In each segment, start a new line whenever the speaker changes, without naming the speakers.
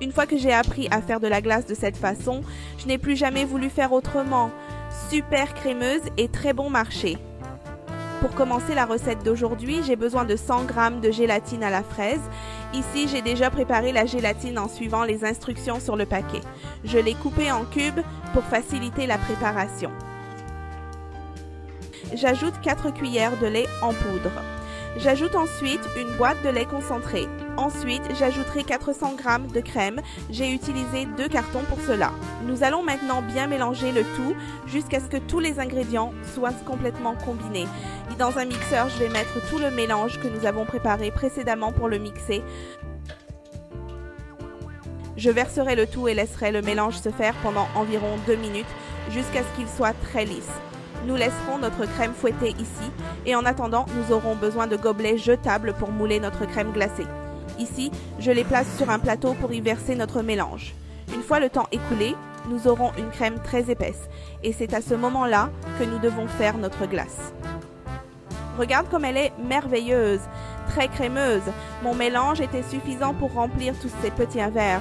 Une fois que j'ai appris à faire de la glace de cette façon, je n'ai plus jamais voulu faire autrement. Super crémeuse et très bon marché. Pour commencer la recette d'aujourd'hui, j'ai besoin de 100 g de gélatine à la fraise. Ici, j'ai déjà préparé la gélatine en suivant les instructions sur le paquet. Je l'ai coupée en cubes pour faciliter la préparation. J'ajoute 4 cuillères de lait en poudre. J'ajoute ensuite une boîte de lait concentré. Ensuite, j'ajouterai 400 g de crème. J'ai utilisé 2 cartons pour cela. Nous allons maintenant bien mélanger le tout jusqu'à ce que tous les ingrédients soient complètement combinés. Et dans un mixeur, je vais mettre tout le mélange que nous avons préparé précédemment pour le mixer. Je verserai le tout et laisserai le mélange se faire pendant environ 2 minutes jusqu'à ce qu'il soit très lisse. Nous laisserons notre crème fouetter ici et en attendant, nous aurons besoin de gobelets jetables pour mouler notre crème glacée. Ici, je les place sur un plateau pour y verser notre mélange. Une fois le temps écoulé, nous aurons une crème très épaisse et c'est à ce moment-là que nous devons faire notre glace. Regarde comme elle est merveilleuse, très crémeuse. Mon mélange était suffisant pour remplir tous ces petits verres.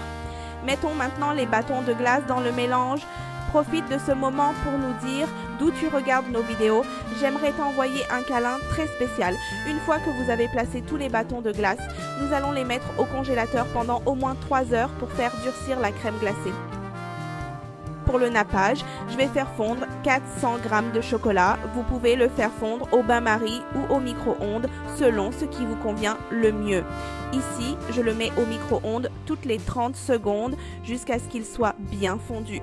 Mettons maintenant les bâtons de glace dans le mélange. Profite de ce moment pour nous dire d'où tu regardes nos vidéos. J'aimerais t'envoyer un câlin très spécial. Une fois que vous avez placé tous les bâtons de glace, nous allons les mettre au congélateur pendant au moins 3 heures pour faire durcir la crème glacée. Pour le nappage, je vais faire fondre 400 g de chocolat. Vous pouvez le faire fondre au bain-marie ou au micro-ondes selon ce qui vous convient le mieux. Ici, je le mets au micro-ondes toutes les 30 secondes jusqu'à ce qu'il soit bien fondu.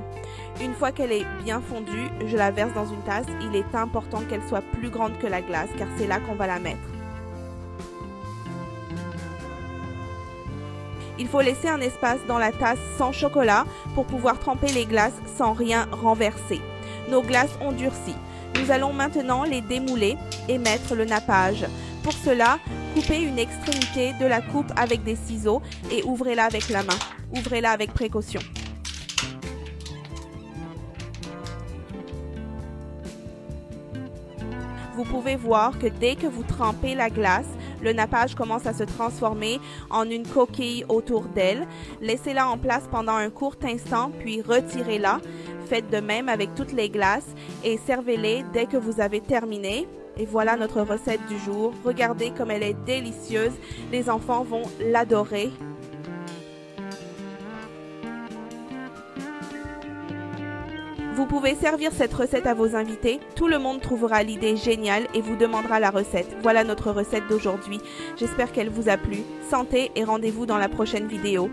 Une fois qu'elle est bien fondue, je la verse dans une tasse. Il est important qu'elle soit plus grande que la glace car c'est là qu'on va la mettre. Il faut laisser un espace dans la tasse sans chocolat pour pouvoir tremper les glaces sans rien renverser. Nos glaces ont durci. Nous allons maintenant les démouler et mettre le nappage. Pour cela, coupez une extrémité de la coupe avec des ciseaux et ouvrez-la avec la main. Ouvrez-la avec précaution. Vous pouvez voir que dès que vous trempez la glace, le nappage commence à se transformer en une coquille autour d'elle. Laissez-la en place pendant un court instant, puis retirez-la. Faites de même avec toutes les glaces et servez-les dès que vous avez terminé. Et voilà notre recette du jour. Regardez comme elle est délicieuse. Les enfants vont l'adorer. Vous pouvez servir cette recette à vos invités. Tout le monde trouvera l'idée géniale et vous demandera la recette. Voilà notre recette d'aujourd'hui. J'espère qu'elle vous a plu. Santé et rendez-vous dans la prochaine vidéo.